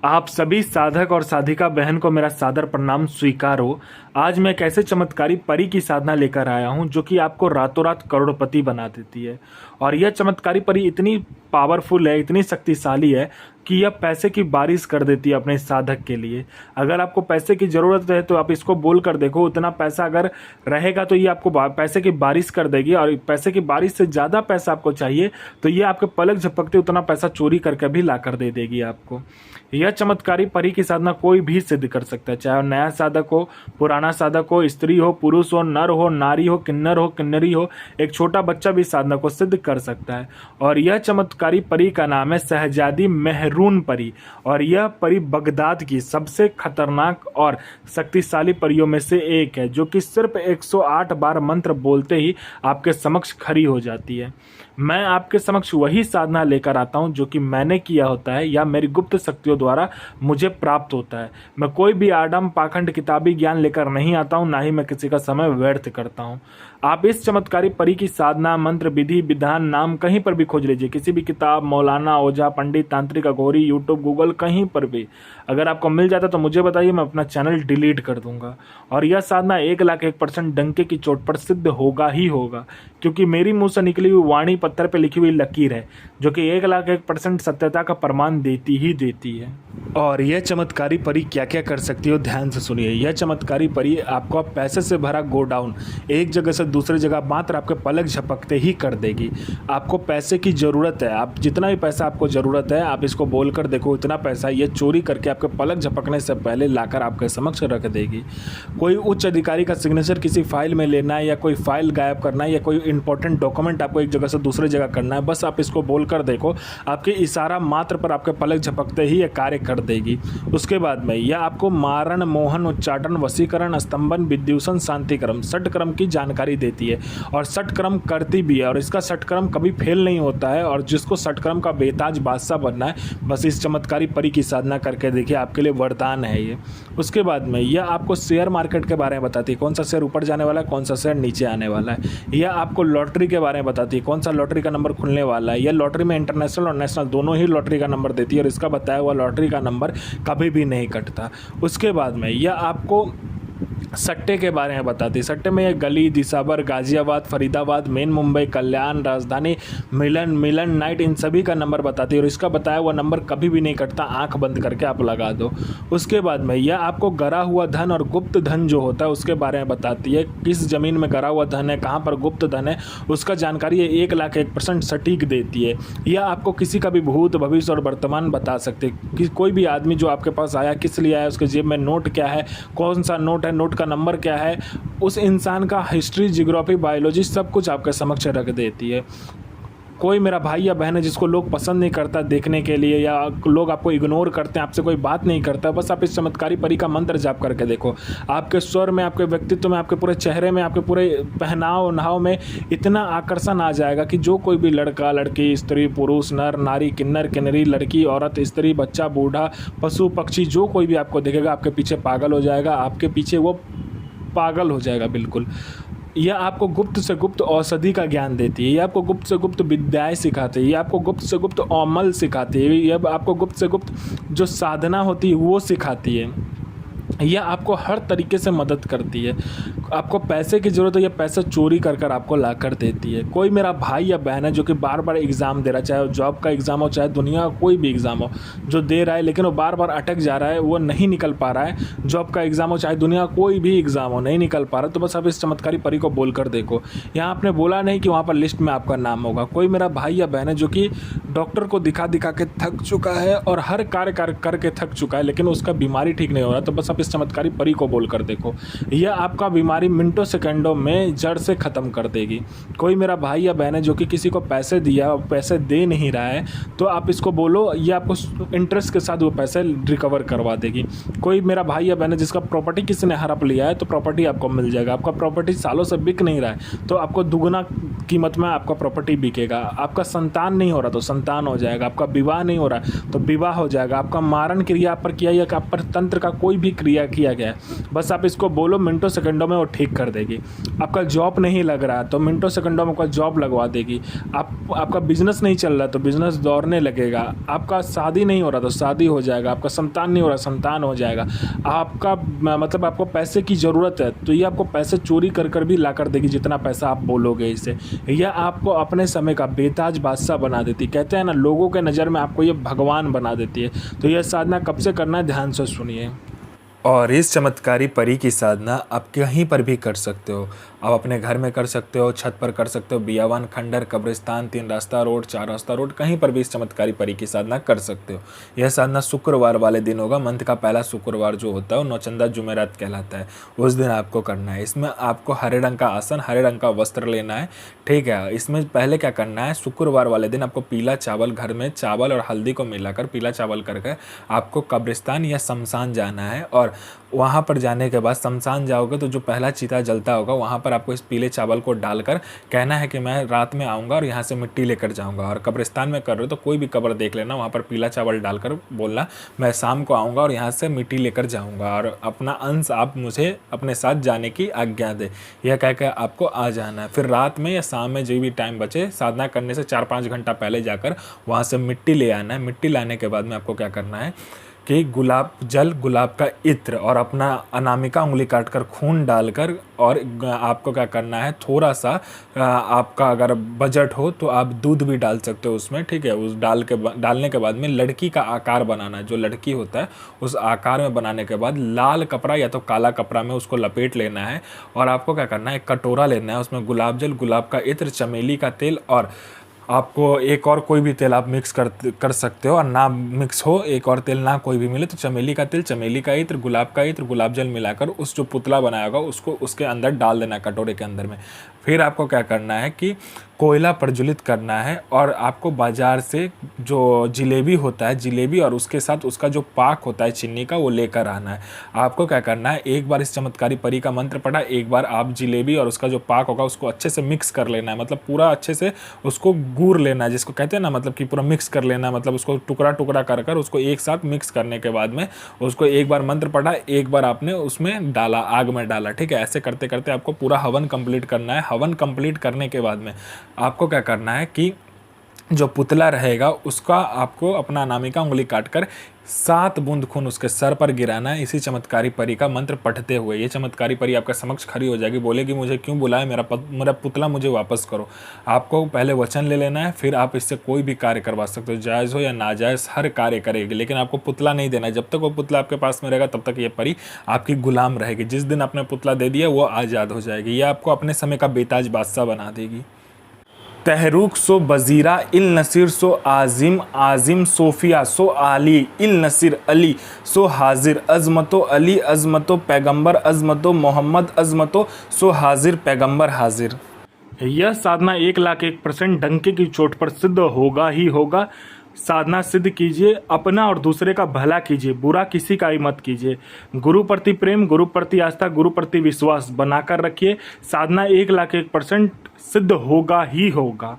आप सभी साधक और साधिका बहन को मेरा सादर प्रणाम स्वीकार हो। आज मैं एक ऐसे चमत्कारी परी की साधना लेकर आया हूं जो कि आपको रातों रात करोड़पति बना देती है। और यह चमत्कारी परी इतनी पावरफुल है, इतनी शक्तिशाली है कि यह पैसे की बारिश कर देती है अपने साधक के लिए। अगर आपको पैसे की ज़रूरत है तो आप इसको बोल कर देखो, उतना पैसा अगर रहेगा तो ये आपको पैसे की बारिश कर देगी। और पैसे की बारिश से ज़्यादा पैसा आपको चाहिए तो ये आपके पलक झपकते उतना पैसा चोरी करके भी ला कर दे देगी आपको। यह चमत्कारी परी की साधना कोई भी सिद्ध कर सकता है, चाहे नया साधक हो, पुराना साधक हो, स्त्री हो, पुरुष हो, नर हो, नारी हो, किन्नरी हो, एक छोटा बच्चा भी साधना को सिद्ध कर सकता है। और यह चमत्कारी परी का नाम है शहजादी मेहरून परी। और यह परी बगदाद की सबसे खतरनाक और शक्तिशाली परियों में से एक है, जो कि सिर्फ 108 बार मंत्र बोलते ही आपके समक्ष खड़ी हो जाती है। मैं आपके समक्ष वही साधना लेकर आता हूं जो कि मैंने किया होता है या मेरी गुप्त शक्तियों द्वारा मुझे प्राप्त होता है। मैं कोई भी आडम पाखंड किताबी ज्ञान लेकर नहीं आता हूं, ना ही मैं किसी का समय व्यर्थ करता हूं। आप इस चमत्कारी परी की साधना, मंत्र, विधि, विधान, नाम कहीं पर भी खोज लीजिए, किसी भी किताब, मौलाना, ओझा, पंडित, तांत्रिक, अघोरी, यूट्यूब, गूगल, कहीं पर भी अगर आपको मिल जाता तो मुझे बताइए, मैं अपना चैनल डिलीट कर दूंगा। और यह साधना 1,01% डंके की चोट पर सिद्ध होगा ही होगा, क्योंकि मेरी मुंह से निकली हुई वाणी पत्थर पे लिखी हुई लकीर है, जो कि 1,01% सत्यता का प्रमाण देती ही देती है। और यह चमत्कारी परी क्या क्या कर सकती है, ध्यान से सुनिए। यह चमत्कारी परी आपको पैसे से भरा गोडाउन एक जगह से दूसरी जगह मात्र आपके पलक झपकते ही कर देगी। आपको पैसे की ज़रूरत है, आप जितना भी पैसा आपको ज़रूरत है आप इसको बोल कर देखो, इतना पैसा ये चोरी करके आपके पलक झपकने से पहले लाकर आपके समक्ष रख देगी। कोई उच्च अधिकारी का सिग्नेचर किसी फाइल में लेना है, या कोई फाइल गायब करना है, या कोई इंपॉर्टेंट डॉक्यूमेंट आपको एक जगह से दूसरी जगह करना है, बस आप इसको बोल कर देखो, आपके इशारा मात्र पर आपके पलक झपकते ही ये कार्य कर देगी। उसके बाद में यह आपको मारण, मोहन, उच्चाटन, वशीकरण, स्तंभन, विद्युषण, शांतिक्रम, षटक्रम की जानकारी देती है। और षटक्रम करती भी है, और इसका षटक्रम कभी फेल नहीं होता है। और जिसको षटक्रम का बेताज बादशाह बनना है, बस इस चमत्कारी परी की साधना करके देखिए, आपके लिए वरदान है ये। उसके बाद में यह आपको शेयर मार्केट के बारे में बताती है, कौन सा शेयर ऊपर जाने वाला है, कौन सा शेयर नीचे आने वाला है। यह आपको लॉटरी के बारे में बताती है, कौन सा लॉटरी का नंबर खुलने वाला है। यह लॉटरी में इंटरनेशनल और नेशनल दोनों ही लॉटरी का नंबर देती है, और इसका बताया हुआ लॉटरी का नंबर कभी भी नहीं कटता। उसके बाद में यह आपको सट्टे के बारे में बताती है। सट्टे में ये गली, दिसावर, गाजियाबाद, फरीदाबाद, मेन मुंबई, कल्याण, राजधानी, मिलन नाइट, इन सभी का नंबर बताती है, और इसका बताया हुआ नंबर कभी भी नहीं कटता, आंख बंद करके आप लगा दो। उसके बाद में यह आपको गरा हुआ धन और गुप्त धन जो होता है उसके बारे में बताती है, किस ज़मीन में गरा हुआ धन है, कहाँ पर गुप्त धन है, उसका जानकारी ये 1,01% सटीक देती है। यह आपको किसी का भी भूत, भविष्य और वर्तमान बता सकते हैं कि कोई भी आदमी जो आपके पास आया किस लिए आया, उसके जेब में नोट क्या है, कौन सा नोट है, नोट का नंबर क्या है, उस इंसान का हिस्ट्री, जियोग्राफी, बायोलॉजी सब कुछ आपके समक्ष रख देती है। कोई मेरा भाई या बहन है जिसको लोग पसंद नहीं करता देखने के लिए, या लोग आपको इग्नोर करते हैं, आपसे कोई बात नहीं करता, बस आप इस चमत्कारी परी का मंत्र जाप करके देखो, आपके स्वर में, आपके व्यक्तित्व में, आपके पूरे चेहरे में, आपके पूरे पहनाव नहाव में इतना आकर्षण आ जाएगा कि जो कोई भी लड़का, लड़की, स्त्री, पुरुष, नर, नारी, किन्नरी, लड़की, औरत, स्त्री, बच्चा, बूढ़ा, पशु, पक्षी, जो कोई भी आपको देखेगा आपके पीछे पागल हो जाएगा, आपके पीछे वो पागल हो जाएगा बिल्कुल। यह आपको गुप्त से गुप्त औषधि का ज्ञान देती है, यह आपको गुप्त से गुप्त विद्याएं सिखाती है, यह आपको गुप्त से गुप्त अमल सिखाती है, यह आपको गुप्त से गुप्त जो साधना होती है वो सिखाती है। यह आपको हर तरीके से मदद करती है। आपको पैसे की ज़रूरत है, यह पैसा चोरी कर आपको ला कर देती है। कोई मेरा भाई या बहन है जो कि बार बार एग्ज़ाम दे रहा है, चाहे जॉब का एग्ज़ाम हो, चाहे दुनिया का कोई भी एग्ज़ाम हो, जो दे रहा है लेकिन वो बार बार अटक जा रहा है, वो नहीं निकल पा रहा है, जॉब का एग्ज़ाम हो, चाहे दुनिया का कोई भी एग्ज़ाम हो, नहीं निकल पा रहा, तो बस आप इस चमत्कारी परी को बोल कर देखो। यहाँ आपने बोला नहीं कि वहाँ पर लिस्ट में आपका नाम होगा। कोई मेरा भाई या बहन है जो कि डॉक्टर को दिखा के थक चुका है और हर कार्य करके थक चुका है, लेकिन उसका बीमारी ठीक नहीं हो रहा, तो बस आप इस चमत्कारी परी को बोल कर देखो, यह आपका बीमारी मिनटों सेकंडों में जड़ से ख़त्म कर देगी। कोई मेरा भाई या बहन है जो कि किसी को पैसे दिया और पैसे दे नहीं रहा है, तो आप इसको बोलो, ये आपको इंटरेस्ट के साथ वो पैसे रिकवर करवा देगी। कोई मेरा भाई या बहन है जिसका प्रॉपर्टी किसी ने हड़प लिया है, तो प्रॉपर्टी आपको मिल जाएगा। आपका प्रॉपर्टी सालों से बिक नहीं रहा है, तो आपको दुगुना कीमत में आपका प्रॉपर्टी बिकेगा। आपका संतान नहीं हो रहा तो संतान हो जाएगा, आपका विवाह नहीं हो रहा तो विवाह हो जाएगा। आपका मारण क्रिया पर किया या आप पर तंत्र का कोई भी क्रिया किया गया है। बस आप इसको बोलो, मिनटों सेकंडों में वो ठीक कर देगी। आपका जॉब नहीं लग रहा तो मिनटों सेकंडों में आपका जॉब लगवा देगी। आपका बिजनेस नहीं चल रहा तो बिजनेस दौड़ने लगेगा। आपका शादी नहीं हो रहा तो शादी हो जाएगा। आपका संतान नहीं हो रहा, संतान हो जाएगा। आपका मतलब आपको पैसे की ज़रूरत है तो ये आपको पैसे चोरी कर कर भी ला कर देगी, जितना पैसा आप बोलोगे इसे। यह आपको अपने समय का बेताज बादशाह बना देती। कहते हैं ना, लोगों के नज़र में आपको ये भगवान बना देती है। तो यह साधना कब से करना है, ध्यान से सुनिए। और इस चमत्कारी परी की साधना आप कहीं पर भी कर सकते हो। आप अपने घर में कर सकते हो, छत पर कर सकते हो, बियावान, खंडर, कब्रिस्तान, 3 रास्ता रोड, 4 रास्ता रोड, कहीं पर भी इस चमत्कारी परी की साधना कर सकते हो। यह साधना शुक्रवार वाले दिन होगा। मंथ का पहला शुक्रवार जो होता है वो नौचंदा जुमेरात कहलाता है। उस दिन आपको करना है। इसमें आपको हरे रंग का आसन, हरे रंग का वस्त्र लेना है, ठीक है। इसमें पहले क्या करना है, शुक्रवार वाले दिन आपको पीला चावल, घर में चावल और हल्दी को मिलाकर पीला चावल करके आपको कब्रिस्तान या शमशान जाना है। और वहाँ पर जाने के बाद शमशान जाओगे तो जो पहला चिता जलता होगा वहाँ पर आपको इस पीले चावल को डालकर कहना है कि मैं रात में आऊँगा और यहाँ से मिट्टी लेकर जाऊँगा। और कब्रिस्तान में कर रहे हो तो कोई भी कब्र देख लेना, वहाँ पर पीला चावल डालकर बोलना मैं शाम को आऊँगा और यहाँ से मिट्टी लेकर जाऊँगा और अपना अंश आप मुझे अपने साथ जाने की आज्ञा दे। यह कह कर आपको आ जाना है। फिर रात में या शाम में जो भी टाइम बचे, साधना करने से 4-5 घंटा पहले जाकर वहाँ से मिट्टी ले आना है। मिट्टी लाने के बाद में आपको क्या करना है कि गुलाब जल, गुलाब का इत्र और अपना अनामिका उंगली काटकर खून डालकर, और आपको क्या करना है, थोड़ा सा आपका अगर बजट हो तो आप दूध भी डाल सकते हो उसमें, ठीक है। उस डालने के बाद में लड़की का आकार बनाना है। जो लड़की होता है उस आकार में बनाने के बाद लाल कपड़ा या तो काला कपड़ा में उसको लपेट लेना है। और आपको क्या करना है, एक कटोरा लेना है, उसमें गुलाब जल, गुलाब का इत्र, चमेली का तेल और आपको एक और कोई भी तेल आप मिक्स कर सकते हो। और ना मिक्स हो, एक और तेल ना कोई भी मिले तो चमेली का तेल, चमेली का इत्र, गुलाब जल मिलाकर उस जो पुतला बनाया होगा उसको उसके अंदर डाल देना, कटोरे के अंदर में। फिर आपको क्या करना है कि कोयला प्रज्वलित करना है और आपको बाज़ार से जो जिलेबी होता है, जिलेबी और उसके साथ उसका जो पाक होता है चीनी का, वो लेकर आना है। आपको क्या करना है, एक बार इस चमत्कारी परी का मंत्र पढ़ा, एक बार आप जिलेबी और उसका जो पाक होगा उसको अच्छे से मिक्स कर लेना है। मतलब पूरा अच्छे से उसको गूर लेना है, जिसको कहते हैं ना, मतलब कि पूरा मिक्स कर लेना है। मतलब उसको टुकड़ा टुकड़ा कर उसको एक साथ मिक्स करने के बाद में उसको एक बार मंत्र पढ़ा, एक बार आपने उसमें डाला, आग में डाला, ठीक है। ऐसे करते करते आपको पूरा हवन कंप्लीट करना है। हवन कंप्लीट करने के बाद में आपको क्या करना है कि जो पुतला रहेगा उसका आपको अपना अनामिका उंगली काटकर 7 बूंद खून उसके सर पर गिराना है, इसी चमत्कारी परी का मंत्र पढ़ते हुए। ये चमत्कारी परी आपके समक्ष खड़ी हो जाएगी, बोलेगी मुझे क्यों बुलाया, मेरा पुतला मुझे वापस करो। आपको पहले वचन ले लेना है, फिर आप इससे कोई भी कार्य करवा सकते हो, जायज़ हो या नाजायज़, हर कार्य करेगी। लेकिन आपको पुतला नहीं देना है। जब तक वो पुतला आपके पास में रहेगा तब तक ये परी आपकी गुलाम रहेगी। जिस दिन आपने पुतला दे दिया वो आज़ाद हो जाएगी। ये आपको अपने समय का बेताज बादशाह बना देगी। तहरुक सो बजीरा इल नसीर सो आजिम, आजिम सोफिया सो आली इल नसीर अली सो हाजिर, अजमतो अली अजमतो पैगंबर, अजमतो मोहम्मद अजमतो सो हाजिर पैगंबर हाजिर। यह साधना 1,01,000% डंके की चोट पर सिद्ध होगा ही होगा। साधना सिद्ध कीजिए, अपना और दूसरे का भला कीजिए, बुरा किसी का ही मत कीजिए। गुरु प्रति प्रेम, गुरु प्रति आस्था, गुरु प्रति विश्वास बनाकर रखिए। साधना 1,01,000% सिद्ध होगा ही होगा।